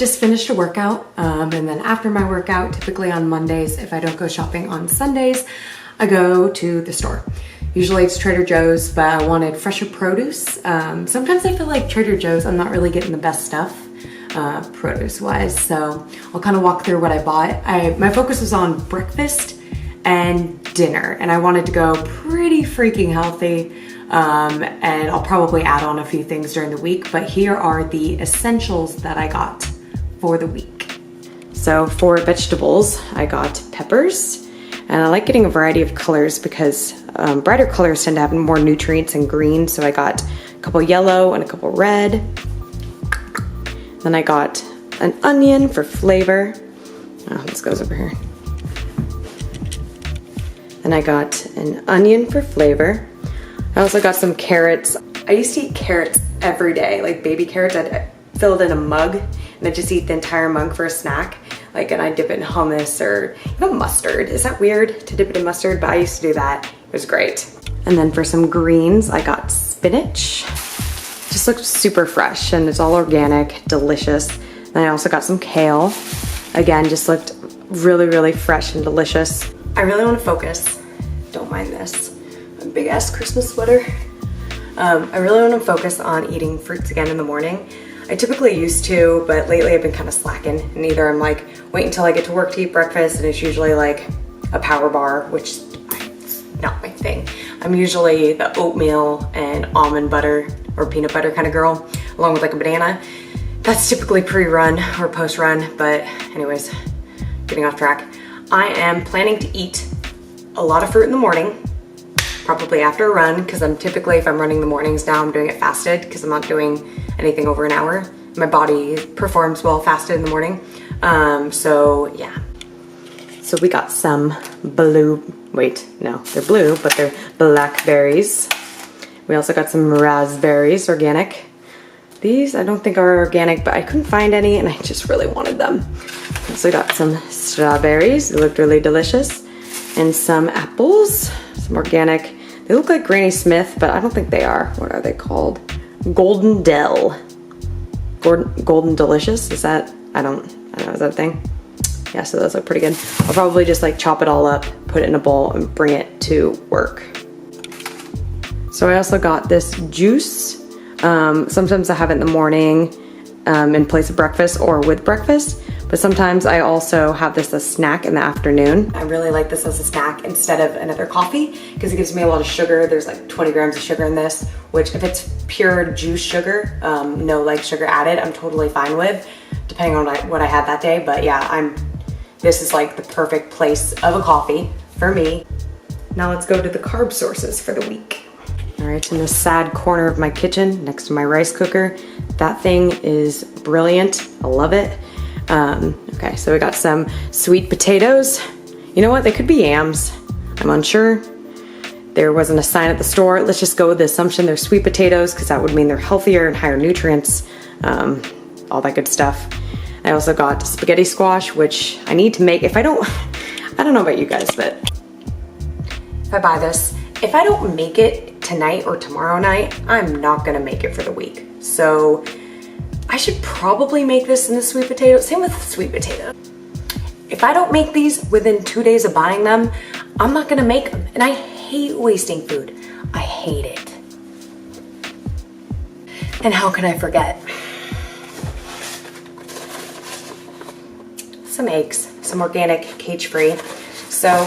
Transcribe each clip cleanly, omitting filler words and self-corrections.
just finished a workout, and then after my workout, typically on Mondays, if I don't go shopping on Sundays, I go to the store. Usually it's Trader Joe's, but I wanted fresher produce. Sometimes I feel like Trader Joe's, I'm not really getting the best stuff produce-wise, so I'll kind of walk through what I bought. My focus was on breakfast and dinner, and I wanted to go pretty freaking healthy, and I'll probably add on a few things during the week, but here are the essentials that I got for the week. So for vegetables, I got peppers, and I like getting a variety of colors because brighter colors tend to have more nutrients and green, so I got a couple yellow and a couple red. Then I got an onion for flavor. Oh, this goes over here. Then I got an onion for flavor. I also got some carrots. I used to eat carrots every day, like baby carrots. I'd fill it in a mug and I'd just eat the entire mug for a snack. Like, and I'd dip it in hummus or even mustard. Is that weird to dip it in mustard? But I used to do that. It was great. And then for some greens, I got spinach. Just looks super fresh and it's all organic, delicious. Then I also got some kale. Again, just looked really, really fresh and delicious. I really want to focus. Don't mind this. My big ass Christmas sweater. I really want to focus on eating fruits again in the morning. I typically used to, but lately I've been kind of slacking. And either I'm like, wait until I get to work to eat breakfast, and it's usually like a power bar, which is not my thing. I'm usually the oatmeal and almond butter or peanut butter kind of girl, along with like a banana. That's typically pre-run or post-run, but anyways, getting off track. I am planning to eat a lot of fruit in the morning, probably after a run, because I'm typically, if I'm running the mornings now, I'm doing it fasted because I'm not doing anything over an hour. My body performs well fasted in the morning. So yeah. So we got some they're blue, but they're blackberries. We also got some raspberries, organic. These I don't think are organic, but I couldn't find any and I just really wanted them. Also got some strawberries, they looked really delicious. And some apples, some organic. They look like Granny Smith, but I don't think they are. What are they called? Golden Dell. Golden Delicious, is that? I don't know, is that a thing? Yeah, so those look pretty good. I'll probably just like chop it all up, put it in a bowl and bring it to work. So I also got this juice. Sometimes I have it in the morning in place of breakfast or with breakfast, but sometimes I also have this as a snack in the afternoon. I really like this as a snack instead of another coffee because it gives me a lot of sugar. There's like 20 grams of sugar in this, which if it's pure juice sugar, no like sugar added, I'm totally fine with, depending on what I had that day. But yeah, this is like the perfect place of a coffee for me. Now let's go to the carb sources for the week. All right, in the sad corner of my kitchen next to my rice cooker. That thing is brilliant, I love it. Okay, so we got some sweet potatoes. You know what, they could be yams, I'm unsure. There wasn't a sign at the store. Let's just go with the assumption they're sweet potatoes because that would mean they're healthier and higher nutrients, all that good stuff. I also got spaghetti squash, which I need to make. I don't know about you guys, but if I buy this, if I don't make it tonight or tomorrow night, I'm not gonna make it for the week. So I should probably make this in the sweet potato. Same with sweet potato. If I don't make these within 2 days of buying them, I'm not gonna make them. And I hate wasting food. I hate it. And how can I forget? Some eggs, some organic, cage-free. So,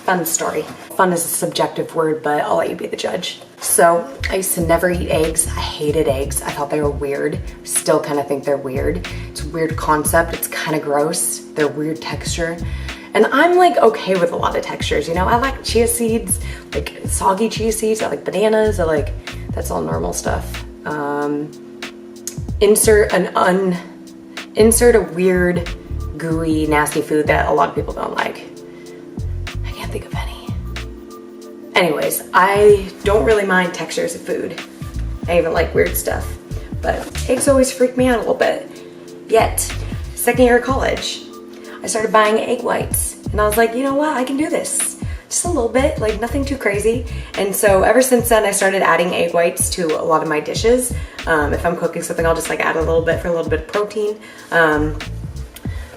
fun story. Fun is a subjective word, but I'll let you be the judge. So, I used to never eat eggs. I hated eggs. I thought they were weird. Still kind of think they're weird. It's a weird concept. It's kind of gross. They're weird texture. And I'm like okay with a lot of textures, you know? I like chia seeds, like soggy chia seeds. I like bananas. That's all normal stuff. Insert a weird, gooey, nasty food that a lot of people don't like. I can't think of any. Anyways, I don't really mind textures of food. I even like weird stuff. But eggs always freak me out a little bit. Yet, second year of college, I started buying egg whites. And I was like, you know what, I can do this. just a little bit, like nothing too crazy. And so ever since then, I started adding egg whites to a lot of my dishes. If I'm cooking something, I'll just like add a little bit for a little bit of protein.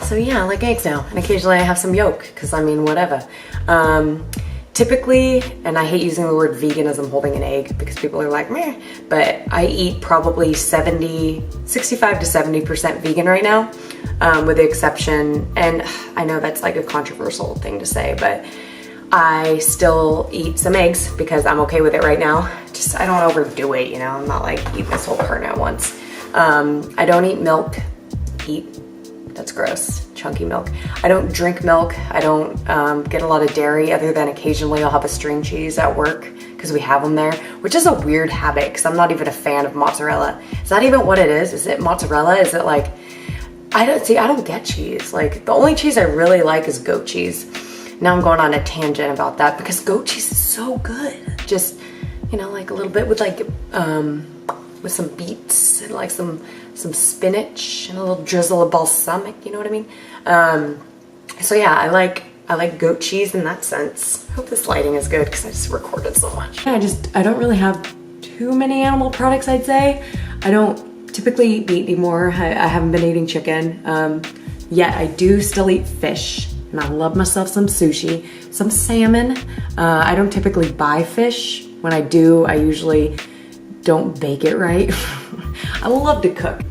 So yeah, I like eggs now. And occasionally I have some yolk, because I mean, whatever. Typically, and I hate using the word vegan as I'm holding an egg because people are like, meh, but I eat probably 65 to 70% vegan right now, with the exception, and I know that's like a controversial thing to say, but I still eat some eggs because I'm okay with it right now. Just, I don't overdo it, you know, I'm not like eating this whole carton at once. I don't eat milk, that's gross, chunky milk. I don't drink milk. I don't get a lot of dairy, other than occasionally I'll have a string cheese at work because we have them there, which is a weird habit because I'm not even a fan of mozzarella. Is that even what it is? Is it mozzarella? Is it like, I don't get cheese. Like the only cheese I really like is goat cheese. Now I'm going on a tangent about that because goat cheese is so good. Just, you know, like a little bit with like, with some beets and like some spinach and a little drizzle of balsamic, you know what I mean? So yeah, I like goat cheese in that sense. I hope this lighting is good because I just recorded so much. I don't really have too many animal products, I'd say. I don't typically eat meat anymore. I haven't been eating chicken. Yet I do still eat fish, and I love myself some sushi, some salmon. I don't typically buy fish. When I do, I usually don't bake it right. I love to cook.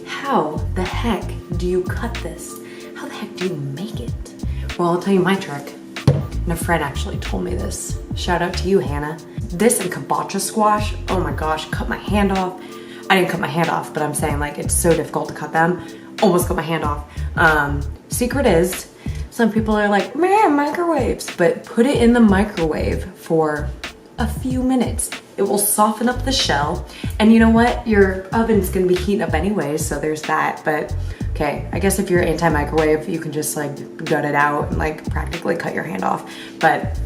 How the heck do you cut this? How the heck do you make it? Well, I'll tell you my trick. And a friend actually told me this. Shout out to you, Hannah. This and kabocha squash, oh my gosh, cut my hand off. I didn't cut my hand off, but I'm saying like it's so difficult to cut them. Almost cut my hand off. Secret is, some people are like, man, microwaves, but put it in the microwave for a few minutes. It will soften up the shell. And you know what? Your oven's gonna be heating up anyways, so there's that. But okay, I guess if you're anti-microwave, you can just like gut it out and like practically cut your hand off. But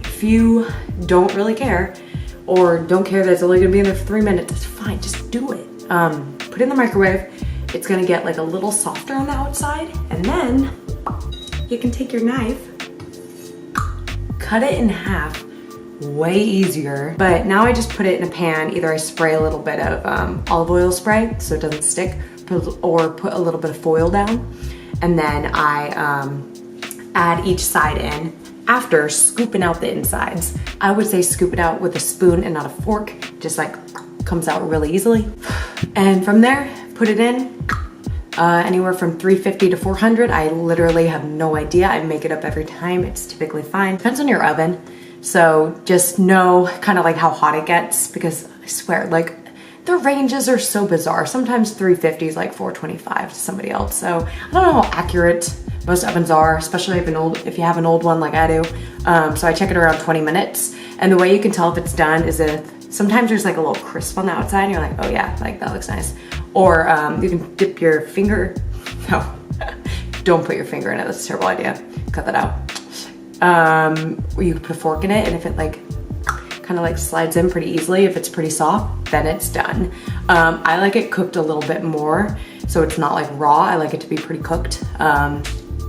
if you don't really care, or don't care that it's only gonna be in there for 3 minutes, it's fine, just do it. Put it in the microwave. It's gonna get like a little softer on the outside, and then you can take your knife, cut it in half. Way easier. But now I just put it in a pan. Either I spray a little bit of olive oil spray so it doesn't stick, or put a little bit of foil down, and then I add each side in after scooping out the insides. I would say scoop it out with a spoon and not a fork, just like comes out really easily. And from there, put it in. Anywhere from 350 to 400. I literally have no idea. I make it up every time. It's typically fine. Depends on your oven. So just know kind of like how hot it gets, because I swear, like the ranges are so bizarre. Sometimes 350 is like 425 to somebody else. So I don't know how accurate most ovens are, especially if you have an old one like I do. So I check it around 20 minutes. And the way you can tell if it's done is if sometimes there's like a little crisp on the outside and you're like, oh yeah, like that looks nice. Or you can dip your finger. No, don't put your finger in it. That's a terrible idea. Cut that out. Or you can put a fork in it, and if it like kind of like slides in pretty easily, if it's pretty soft, then it's done. I like it cooked a little bit more, so it's not like raw. I like it to be pretty cooked.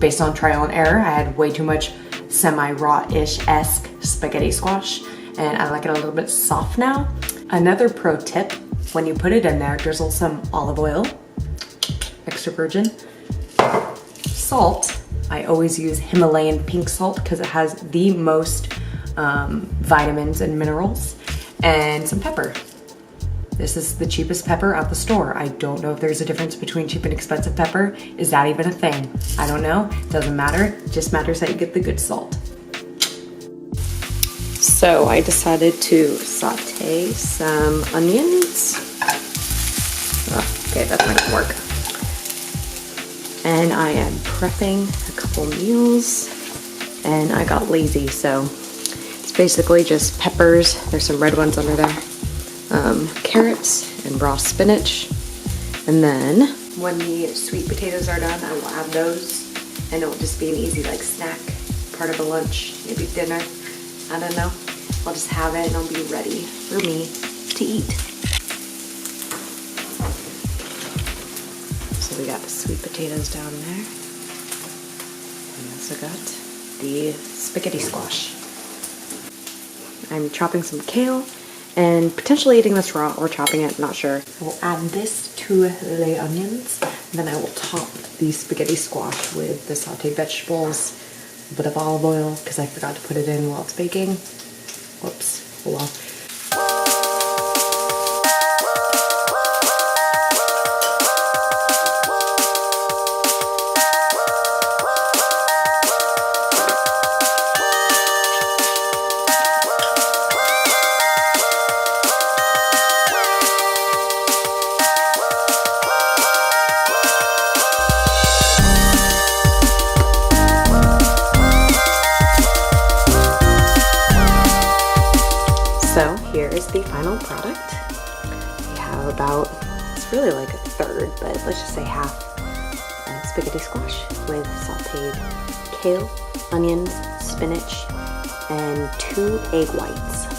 Based on trial and error, I had way too much semi-raw-ish-esque spaghetti squash, and I like it a little bit soft now. Another pro tip, when you put it in there, drizzle some olive oil, extra virgin, salt. I always use Himalayan pink salt because it has the most vitamins and minerals, and some pepper. This is the cheapest pepper at the store. I don't know if there's a difference between cheap and expensive pepper. Is that even a thing? I don't know. Doesn't matter. It just matters that you get the good salt. So I decided to saute some onions. Oh, okay, that's not gonna work. And I am prepping a couple meals, and I got lazy, so it's basically just peppers. There's some red ones under there. Carrots and raw spinach. And then when the sweet potatoes are done, I will add those, and it will just be an easy like snack, part of a lunch, maybe dinner. I don't know. I'll just have it and I'll be ready for me to eat. So we got the sweet potatoes down there. We also got the spaghetti squash. I'm chopping some kale and potentially eating this raw or chopping it, not sure. I will add this to the onions, and then I will top the spaghetti squash with the sauteed vegetables, a bit of olive oil, because I forgot to put it in while it's baking. Whoops, oh well. So here is the final product. We have about, it's really like a third, but let's just say half spaghetti squash with sauteed kale, onions, spinach, and 2 egg whites.